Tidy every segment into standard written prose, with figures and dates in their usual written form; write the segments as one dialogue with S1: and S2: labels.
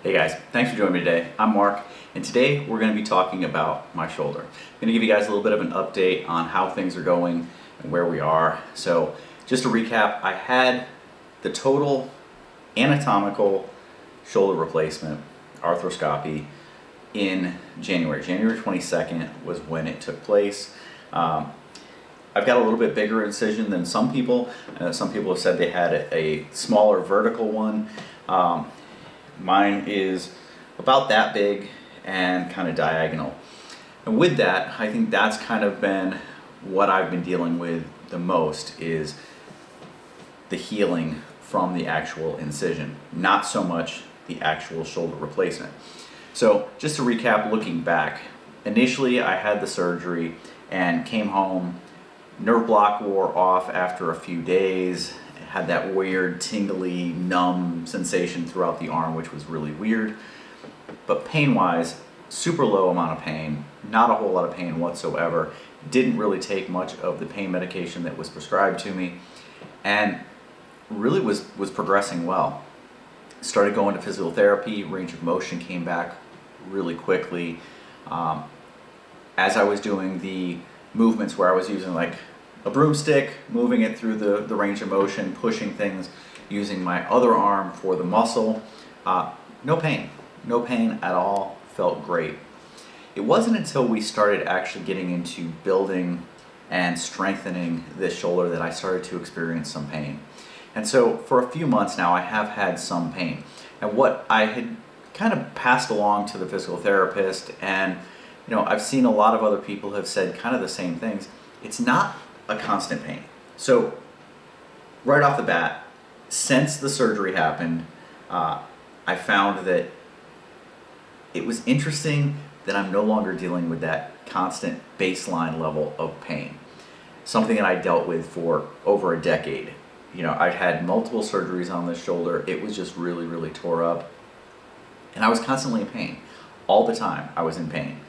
S1: Hey guys, thanks for joining me today. I'm Mark, and today we're going to be talking about my shoulder. I'm going to give you guys a little bit of an update on how things are going and where we are. So, just to recap, I had the total anatomical shoulder replacement, arthroscopy, in January. January 22nd was when it took place. I've got a little bit bigger incision than some people. Some people have said they had a smaller vertical one. Mine is about that big and kind of diagonal. And with that, I think that's kind of been what I've been dealing with the most, is the healing from the actual incision, not so much the actual shoulder replacement. So just to recap, looking back, initially I had the surgery and came home. Nerve block wore off after a few days. Had that weird tingly numb sensation throughout the arm, which was really weird. But pain wise, super low amount of pain, not a whole lot of pain whatsoever. Didn't really take much of the pain medication that was prescribed to me, and really was progressing well. Started going to physical therapy. Range of motion came back really quickly. As I was doing the movements where I was using like a broomstick, moving it through the range of motion, pushing things, using my other arm for the muscle. No pain at all, felt great. It wasn't until we started actually getting into building and strengthening this shoulder that I started to experience some pain. And so for a few months now, I have had some pain. And what I had kind of passed along to the physical therapist, and I've seen a lot of other people have said kind of the same things. It's not a constant pain. So right off the bat, since the surgery happened, I found that it was interesting that I'm no longer dealing with that constant baseline level of pain. Something that I dealt with for over a decade. I've had multiple surgeries on this shoulder. It was just really, really tore up. And I was constantly in pain. All the time I was in pain.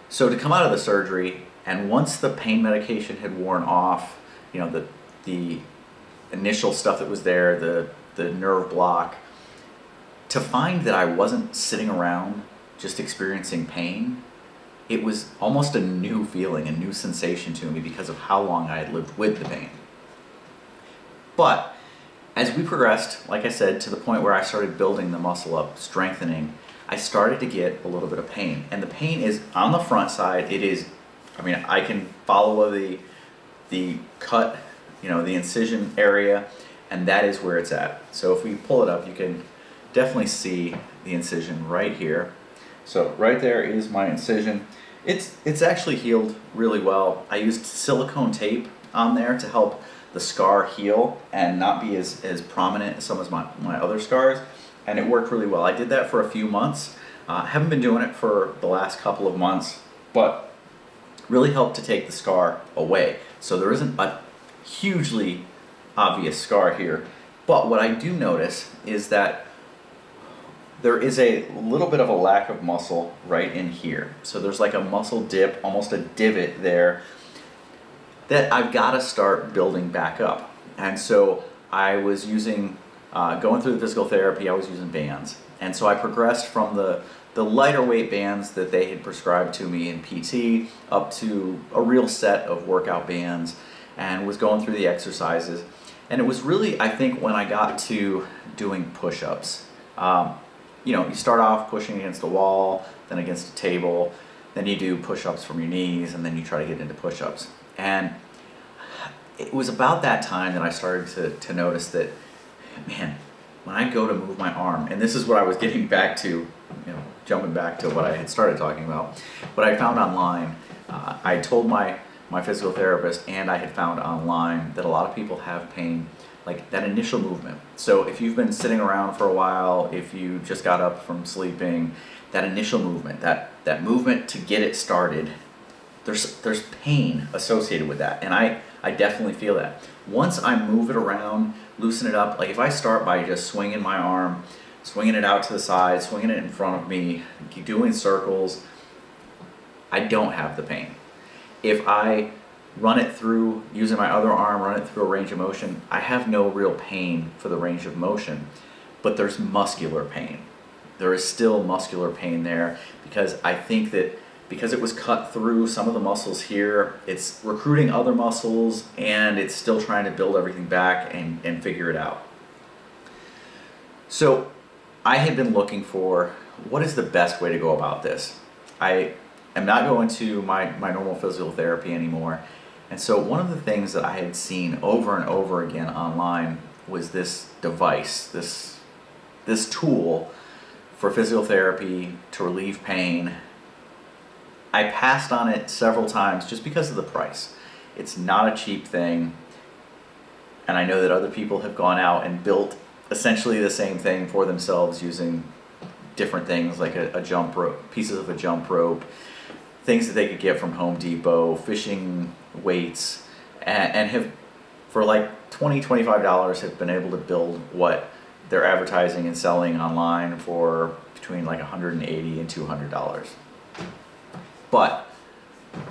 S1: So to come out of the surgery, and once the pain medication had worn off, the initial stuff that was there, the nerve block, to find that I wasn't sitting around just experiencing pain, it was almost a new feeling, a new sensation to me because of how long I had lived with the pain. But as we progressed, like I said, to the point where I started building the muscle up, strengthening, I started to get a little bit of pain. And the pain is on the front side. I can follow the cut, the incision area, and that is where it's at. So if we pull it up, you can definitely see the incision right here. So right there is my incision. It's actually healed really well. I used silicone tape on there to help the scar heal and not be as prominent as some of my other scars, and it worked really well. I did that for a few months. Haven't been doing it for the last couple of months, but really helped to take the scar away. So there isn't a hugely obvious scar here. But what I do notice is that there is a little bit of a lack of muscle right in here. So there's like a muscle dip, almost a divot there, that I've got to start building back up. And so I was using, going through the physical therapy, I was using bands. And so I progressed from the lighter weight bands that they had prescribed to me in PT up to a real set of workout bands, and was going through the exercises. And it was really, I think, when I got to doing push-ups. You start off pushing against the wall, then against a table, then you do push-ups from your knees, and then you try to get into push-ups. And it was about that time that I started to notice that, man, when I go to move my arm, and this is what I was getting back to, jumping back to what I had started talking about, what I found online. I told my physical therapist, and I had found online, that a lot of people have pain, like that initial movement. So if you've been sitting around for a while, if you just got up from sleeping, that initial movement, that movement to get it started, there's pain associated with that, and I definitely feel that. Once I move it around, loosen it up, like if I start by just swinging my arm, swinging it out to the side, swinging it in front of me, keep doing circles, I don't have the pain. If I run it through, using my other arm, run it through a range of motion, I have no real pain for the range of motion, but there's muscular pain. there is still muscular pain there, because I think that because it was cut through some of the muscles here, it's recruiting other muscles and it's still trying to build everything back and figure it out. So I had been looking for what is the best way to go about this. I am not going to my normal physical therapy anymore. And so one of the things that I had seen over and over again online was this device, this tool for physical therapy to relieve pain. I passed on it several times just because of the price. It's not a cheap thing. And I know that other people have gone out and built essentially the same thing for themselves using different things like a jump rope, pieces of a jump rope, things that they could get from Home Depot, fishing weights, and have for like $20, $25 have been able to build what they're advertising and selling online for between like $180 and $200. But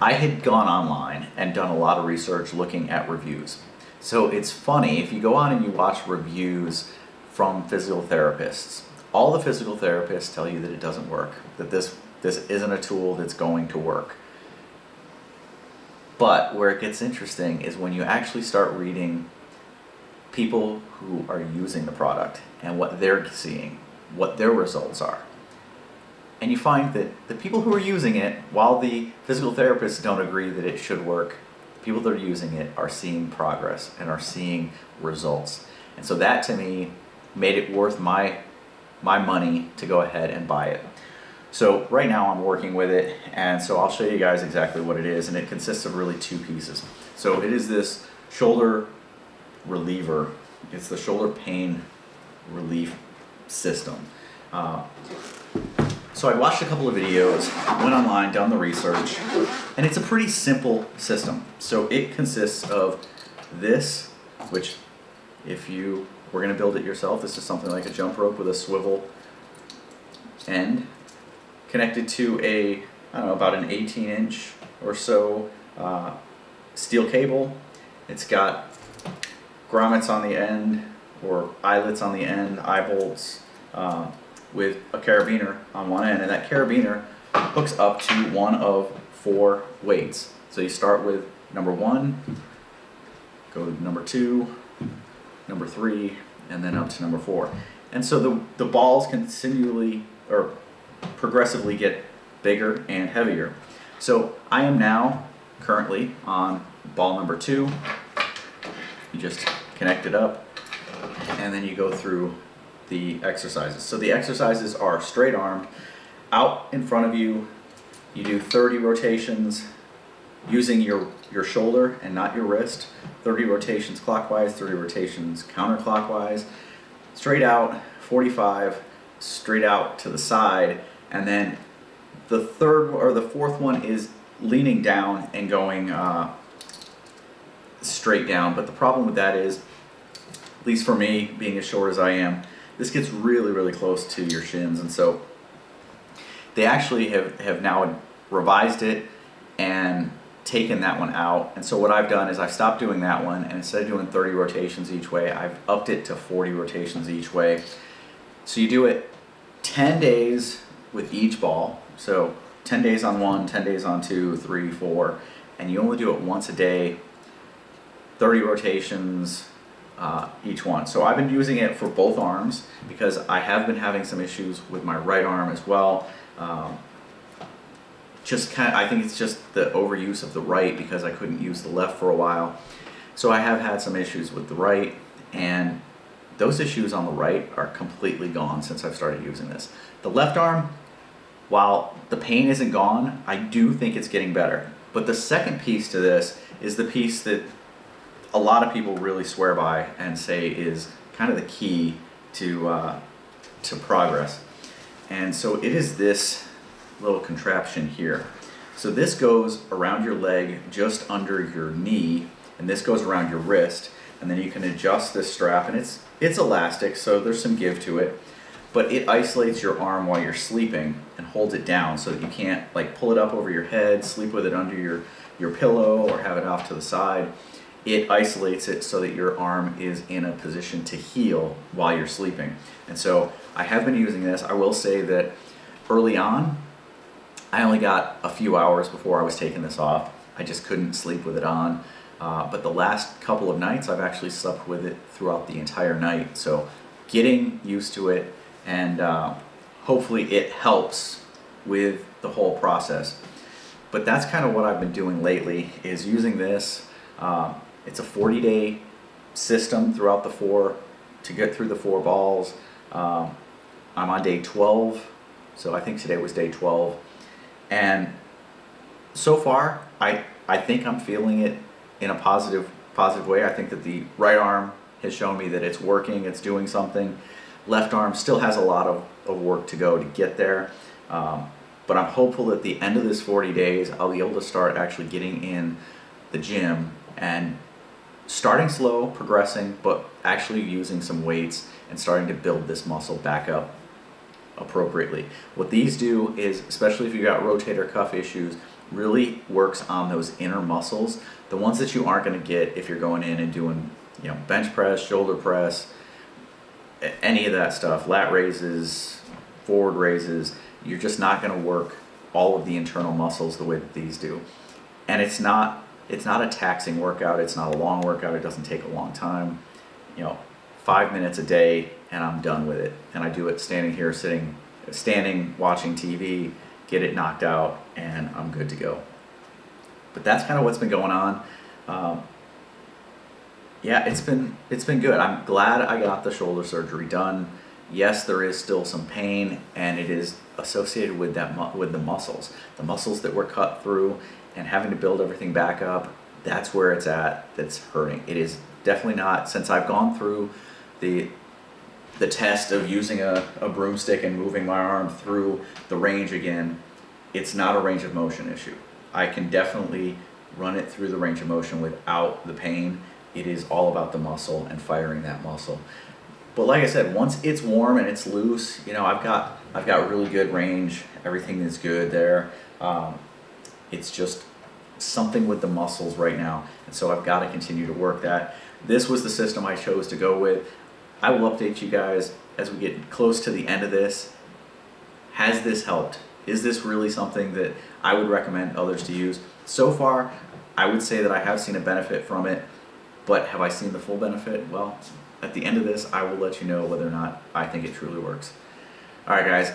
S1: I had gone online and done a lot of research looking at reviews. So it's funny, if you go on and you watch reviews from physical therapists, all the physical therapists tell you that it doesn't work, that this isn't a tool that's going to work. But where it gets interesting is when you actually start reading people who are using the product and what they're seeing, what their results are. And you find that the people who are using it, while the physical therapists don't agree that it should work, the people that are using it are seeing progress and are seeing results. And so that to me made it worth my money to go ahead and buy it. So right now I'm working with it, and so I'll show you guys exactly what it is, and it consists of really two pieces. So it is this shoulder reliever. It's the shoulder pain relief system. So I watched a couple of videos, went online, done the research, and it's a pretty simple system. So it consists of this, which if you were going to build it yourself, this is something like a jump rope with a swivel end connected to a, I don't know, about an 18-inch or so steel cable. It's got grommets on the end, or eyelets on the end, eye bolts, with a carabiner on one end, and that carabiner hooks up to one of 4 weights. So you start with number 1, go to number 2, number 3, and then up to number 4. And so the balls continually or progressively get bigger and heavier. So I am now currently on ball number 2. You just connect it up, and then you go through the exercises. So the exercises are straight armed, out in front of you. You do 30 rotations using your shoulder and not your wrist. 30 rotations clockwise, 30 rotations counterclockwise. Straight out, 45, straight out to the side, and then the third or the fourth one is leaning down and going straight down. But the problem with that is, at least for me, being as short as I am, this gets really, really close to your shins. And so they actually have now revised it and taken that one out. And so what I've done is I've stopped doing that one, and instead of doing 30 rotations each way, I've upped it to 40 rotations each way. So you do it 10 days with each ball. So 10 days on 1, 10 days on 2, 3, 4, and you only do it once a day, 30 rotations each one. So I've been using it for both arms because I have been having some issues with my right arm as well. I think it's just the overuse of the right because I couldn't use the left for a while. So I have had some issues with the right, and those issues on the right are completely gone since I've started using this. The left arm, while the pain isn't gone, I do think it's getting better. But the second piece to this is the piece that a lot of people really swear by and say is kind of the key to progress. And so it is this little contraption here. So this goes around your leg just under your knee, and this goes around your wrist, and then you can adjust this strap, and it's elastic, so there's some give to it, but it isolates your arm while you're sleeping and holds it down so that you can't like pull it up over your head, sleep with it under your pillow, or have it off to the side. it isolates it so that your arm is in a position to heal while you're sleeping. And so I have been using this. I will say that early on, I only got a few hours before I was taking this off. I just couldn't sleep with it on. But the last couple of nights, I've actually slept with it throughout the entire night. So getting used to it, and hopefully it helps with the whole process. But that's kind of what I've been doing lately, is using this. It's a 40-day system throughout the 4 to get through the 4 balls. I'm on day 12, so I think today was day 12. And so far, I think I'm feeling it in a positive way. I think that the right arm has shown me that it's working, it's doing something. Left arm still has a lot of work to go to get there. But I'm hopeful that at the end of this 40 days, I'll be able to start actually getting in the gym and starting slow, progressing, but actually using some weights and starting to build this muscle back up appropriately. What these do is, especially if you've got rotator cuff issues, really works on those inner muscles, the ones that you aren't going to get if you're going in and doing, bench press, shoulder press, any of that stuff, lat raises, forward raises. You're just not going to work all of the internal muscles the way that these do. And it's not a taxing workout. It's not a long workout. It doesn't take a long time. 5 minutes a day and I'm done with it. And I do it standing, watching TV, get it knocked out, and I'm good to go. But that's kind of what's been going on. Yeah, it's been good. I'm glad I got the shoulder surgery done. Yes, there is still some pain, and it is associated with with the muscles that were cut through, and having to build everything back up. That's where it's at. That's hurting. It is definitely not, since I've gone through the test of using a broomstick and moving my arm through the range again. It's not a range of motion issue. I can definitely run it through the range of motion without the pain. It is all about the muscle and firing that muscle. But like I said, once it's warm and it's loose, I've got really good range. Everything is good there. It's just something with the muscles right now, and so I've got to continue to work that. This was the system I chose to go with. I will update you guys as we get close to the end of this. Has this helped? Is this really something that I would recommend others to use? So far, I would say that I have seen a benefit from it, but have I seen the full benefit? Well, at the end of this, I will let you know whether or not I think it truly works. All right, guys.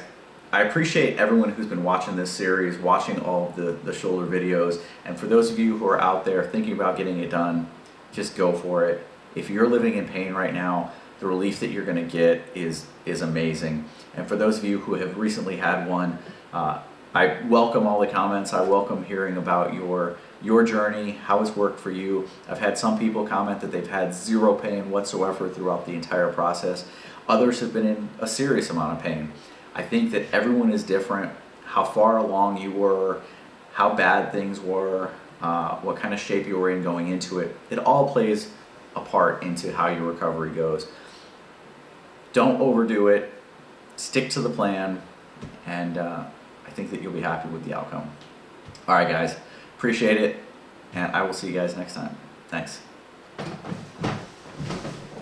S1: I appreciate everyone who's been watching this series, watching all of the shoulder videos, and for those of you who are out there thinking about getting it done, just go for it. If you're living in pain right now, the relief that you're going to get is amazing. And for those of you who have recently had one, I welcome all the comments. I welcome hearing about your journey, how it's worked for you. I've had some people comment that they've had zero pain whatsoever throughout the entire process. Others have been in a serious amount of pain. I think that everyone is different. How far along you were, how bad things were, what kind of shape you were in going into it. It all plays a part into how your recovery goes. Don't overdo it. Stick to the plan, and I think that you'll be happy with the outcome. All right, guys. Appreciate it, and I will see you guys next time. Thanks.